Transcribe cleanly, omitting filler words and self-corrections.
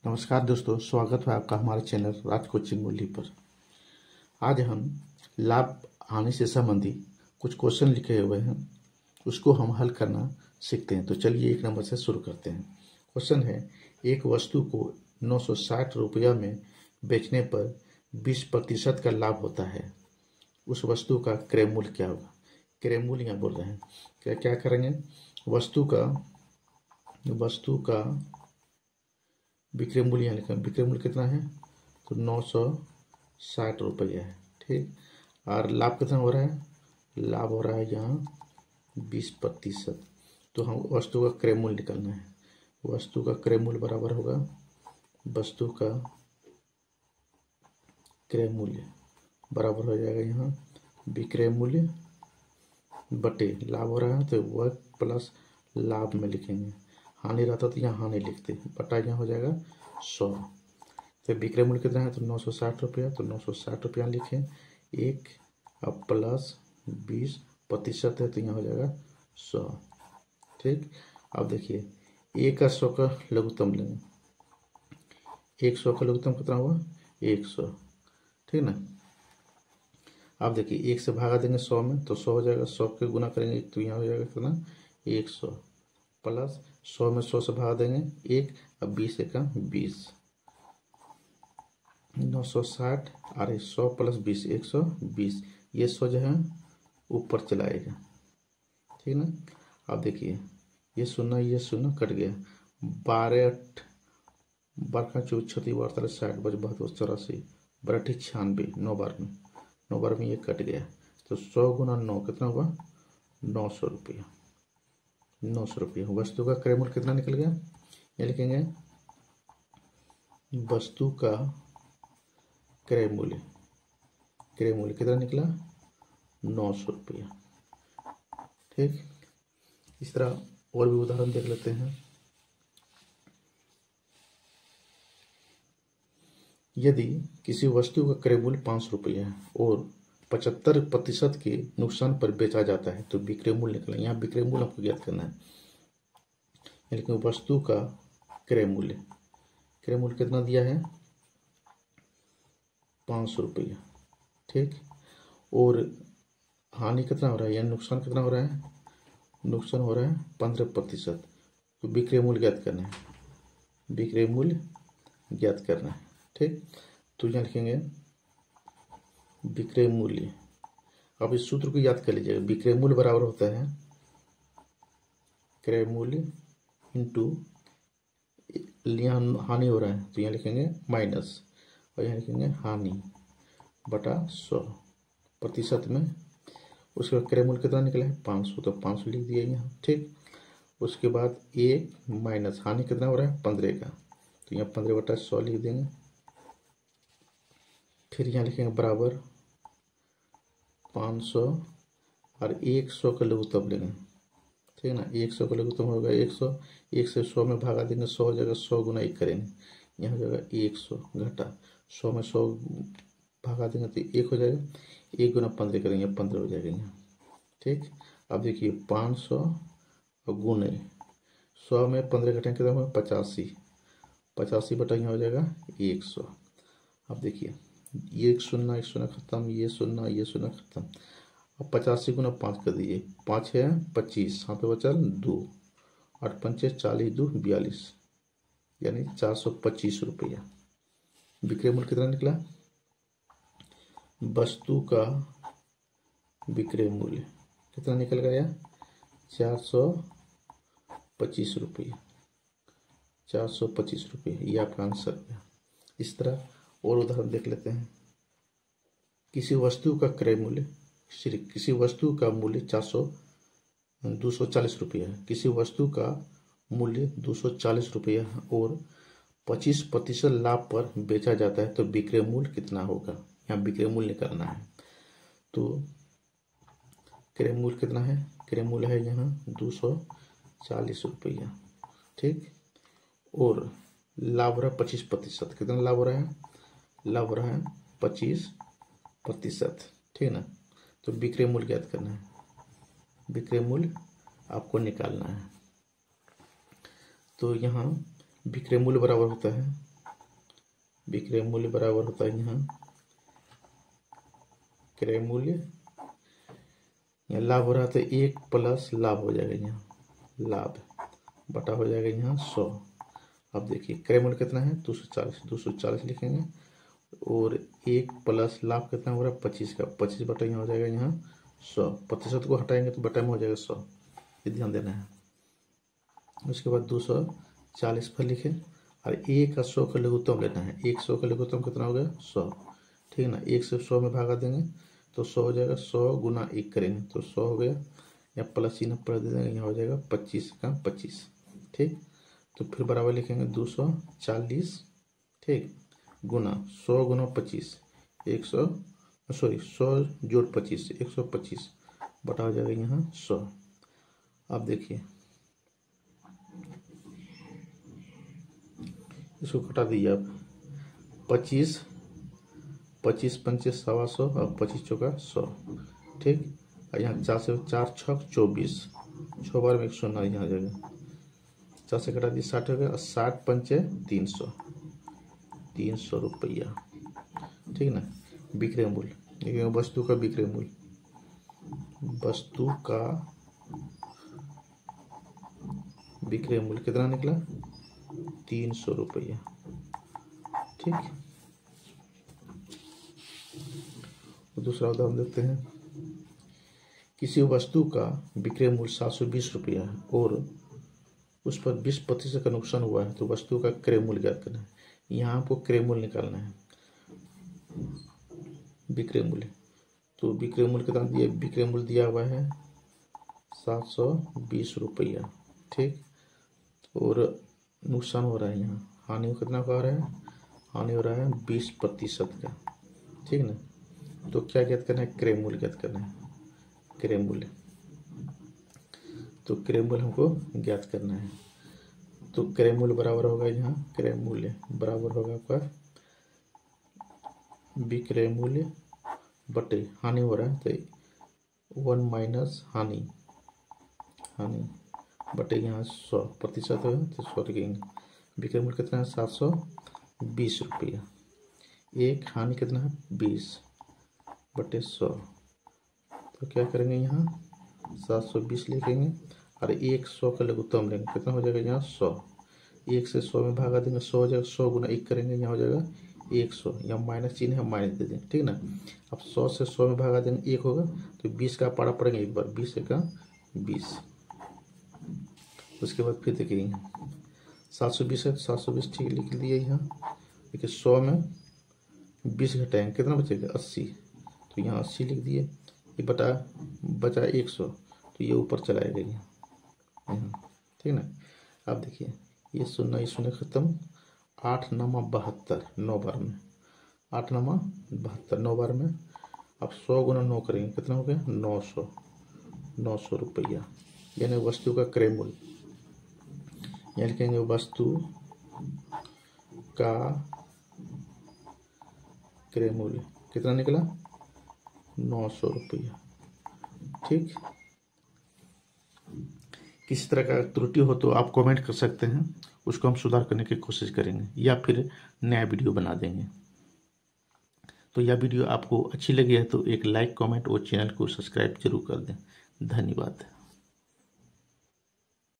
नमस्कार दोस्तों, स्वागत है आपका हमारे चैनल राज कोचिंग मूल्य पर। आज हम लाभ हानि से संबंधित कुछ क्वेश्चन लिखे हुए हैं, उसको हम हल करना सीखते हैं। तो चलिए एक नंबर से शुरू करते हैं। क्वेश्चन है, एक वस्तु को 960 रुपया में बेचने पर 20% का लाभ होता है। उस वस्तु का क्रय मूल्य क्या होगा? क्रय मूल्य यहाँ बोल रहे हैं। क्या करेंगे? वस्तु का विक्रय मूल्य यहाँ लिखा। विक्रय मूल्य कितना है? तो 960 रुपये है। ठीक। और लाभ कितना हो रहा है? लाभ हो रहा है यहाँ 20%। तो हम वस्तु का क्रय मूल्य निकालना है। वस्तु का क्रय मूल्य बराबर होगा वस्तु का क्रय मूल्य बराबर हो जाएगा यहाँ विक्रय मूल्य बटे लाभ हो रहा है तो वह प्लस लाभ में लिखेंगे। हानि रहता तो यहाँ हानि लिखते, बटा यहाँ हो जाएगा 100। तो विक्रय मूल्य कितना है? तो 960 रुपया। तो 960 रुपया लिखें एक, अब प्लस 20% है तो यहाँ हो जाएगा 100। ठीक। अब देखिए 1 का 100 का लघुत्तम लेंगे। 100 का लघुत्तम कितना हुआ? 100। ठीक ना। अब देखिए 1 से भागा देंगे 100 में तो 100 हो जाएगा। 100 के गुना करेंगे तो यहाँ हो जाएगा कितना? 100 प्लस 100 में 100 से भागा देंगे 1, अब 20 का 20, 960 और 100 प्लस 20 120। ये 100 जो है ऊपर चलाएगा। ठीक ना। अब देखिए ये शून्य कट गया। 12 8 12 24 36 48 60 बच 72 84 बराठी 96 9 बार में ये कट गया। तो 100 गुना 9 कितना हुआ? 900 रुपया। 900 रुपया। वस्तु का क्रय मूल्य कितना निकल गया? ये लिखेंगे वस्तु का क्रय मूल्य कितना निकला? 900 रुपया। ठीक। इस तरह और भी उदाहरण देख लेते हैं। यदि किसी वस्तु का क्रय मूल्य 500 रुपया है और 75% के नुकसान पर बेचा जाता है तो विक्रय मूल्य निकला। यहाँ विक्रय मूल्य आपको ज्ञात करना है। लेकिन वस्तु का क्रय मूल्य कितना दिया है? 500 रुपया। ठीक। और हानि कितना हो रहा है या नुकसान कितना हो रहा है? नुकसान हो रहा है 15%। तो विक्रय मूल्य ज्ञात करना है। विक्रय मूल्य ज्ञात करना है। ठीक। तो यहाँ लिखेंगे विक्रय मूल्य। अब इस सूत्र को याद कर लीजिएगा। विक्रय मूल्य बराबर होता है क्रय मूल्य इंटू, यहाँ हानि हो रहा है तो यहाँ लिखेंगे माइनस और यहाँ लिखेंगे हानि बटा 100% में। उसके बाद क्रय मूल्य कितना निकला है? 500। तो 500 लिख दिया यहाँ। ठीक। उसके बाद एक माइनस हानि कितना हो रहा है? 15 का, तो यहाँ 15/100 लिख देंगे। फिर यहाँ लिखेंगे बराबर 500 और 100 का लघुत्तम लेंगे। ठीक है ना। 100 का लघुत्तम होगा 100। 1 से 100 में भागा देंगे 100 हो जाएगा। 100 गुना 1 करेंगे, यहाँ हो जाएगा 100 घटा 100 में 100 भागा देंगे तो 1 हो जाएगा। 1 गुना 15 करेंगे 15 हो जाएगा यहाँ। ठीक। अब देखिए 500 और गुने 100 में 15 घटेंगे कितना होगा? 85। 85 बटा यहाँ हो जाएगा 100। अब देखिए ये 0 खत्म, ये 0 खत्म। अब 85 गुना 5 कर दीजिए। 5 है 25, हाथ पे बचा 2, 8 पंचे 40, 2 42, यानी 425 रुपया। विक्रय मूल्य कितना निकला? वस्तु का विक्रय मूल्य कितना निकल गया? 425 रुपये। 425 रुपये ये आपका आंसर है। इस तरह और उदाहरण देख लेते हैं। किसी वस्तु का क्रय मूल्य किसी वस्तु का मूल्य 240 रुपया है। किसी वस्तु का मूल्य 240 रुपया है और 25% लाभ पर बेचा जाता है तो विक्रय मूल्य कितना होगा? यहाँ विक्रय मूल्य निकालना है। तो क्रय मूल्य कितना है? क्रय मूल्य है यहाँ 240 रुपया। ठीक। और लाभ हो रहा है 25%। कितना लाभ हो रहा है? लाभ हो रहा है 25%। ठीक ना। तो विक्रय मूल्य ज्ञात करना है। विक्रय मूल्य आपको निकालना है। तो यहाँ विक्रय मूल्य बराबर होता है विक्रय मूल्य बराबर होता है यहाँ क्रय मूल्य, यहाँ लाभ हो रहा तो 1 प्लस लाभ हो जाएगा, यहाँ लाभ बटा हो जाएगा यहाँ 100। अब देखिए क्रय मूल्य कितना है 240 लिखेंगे, और 1 प्लस लाभ कितना हो रहा है 25 का, 25 बटा यहाँ हो जाएगा यहाँ 100। प्रतिशत को हटाएंगे तो बटा में हो जाएगा 100, ये ध्यान देना है। उसके बाद 240 पर लिखे, और 1 का 100 का लघुत्तम लेना है। 100 का लघुत्तम कितना हो गया 100, ठीक है ना। 1 से 100 में भागा देंगे तो 100 हो जाएगा, 100 गुना 1 करेंगे तो 100 हो गया, या प्लस चिन्ह पढ़ दे देंगे, यहाँ हो जाएगा 25 का 25, ठीक। तो फिर बराबर लिखेंगे 240, ठीक, गुना 100 गुना 25 100 जोड़ 25 125 बटा हो जाएगा यहाँ 100। अब देखिए इसको घटा दीजिए आप, 25 पंचे 125 और 25 चौका 100, ठीक। और यहाँ 4 से 4 छक 24, 6 बार में 100 यहाँ जाएगा, 4 से घटा दिए 60 हो गया, और 60 पंचे 300 रुपया, ठीक ना। विक्रय मूल्य देखिए, वस्तु का विक्रय मूल्य, वस्तु का विक्रय मूल्य कितना निकला 300 रुपया, ठीक। दूसरा उदाहरण देखते हैं। किसी वस्तु का विक्रय मूल्य 720 रुपया है और उस पर 20% का नुकसान हुआ है, तो वस्तु का क्रय मूल्य ज्ञात करना है। यहाँ आपको क्रय मूल्य निकालना है, विक्रय मूल्य। तो विक्रय मूल्य कितना दिया, विक्रय मूल्य दिया हुआ है 720 रुपया, ठीक। और नुकसान हो रहा है, यहाँ हानि कितना का हो रहा है, हानि हो रहा है 20% का, ठीक ना। तो क्या ज्ञात करना है, क्रय मूल्य ज्ञात करना है, क्रय मूल्य। तो क्रय मूल्य हमको ज्ञात करना है। तो क्रय मूल्य बराबर होगा, यहाँ क्रय मूल्य बराबर होगा आपका विक्रय मूल्य बटे हानि हो रहा है तो 1 माइनस हानि बटे यहाँ 100% है तो 100 लिखेंगे। विक्रय मूल्य कितना है 720 रुपया, एक हानि कितना है 20 बटे 100, तो क्या करेंगे यहाँ 720 लिखेंगे, और 100 का लघुत्तम लेंगे, कितना हो जाएगा यहाँ 100। 1 से 100 में भागा देंगे 100 हो जाएगा, 100 गुना 1 करेंगे, यहाँ हो जाएगा 100, यहाँ माइनस चिन्ह है माइनस दे देंगे, ठीक ना। अब 100 से 100 में भागा देंगे 1 होगा, तो 20 का पारा पड़ेंगे एक बार, 20 का 20। उसके बाद फिर देखेंगे 720 है, 720 ठीक लिख दिए यहाँ। देखिए 100 में 20 घटाएंगे कितना बचेगा 80, तो यहाँ 80 लिख दिए, ये बचा 100, तो ये ऊपर चलाएगा यहाँ, ठीक ना। अब देखिए ये 0 खत्म, 8 9 72 9 बार में, 8 9 72 9 बार में। अब 100 गुना 9 करेंगे, कितना हो गया 900 रुपया, यानी वस्तु का क्रय मूल्य। यहाँ लिखेंगे वस्तु का क्रय मूल्य कितना निकला 900 रुपया, ठीक। किसी तरह का त्रुटि हो तो आप कमेंट कर सकते हैं, उसको हम सुधार करने की कोशिश करेंगे या फिर नया वीडियो बना देंगे। तो यह वीडियो आपको अच्छी लगी है तो एक लाइक कमेंट और चैनल को सब्सक्राइब जरूर कर दें। धन्यवाद।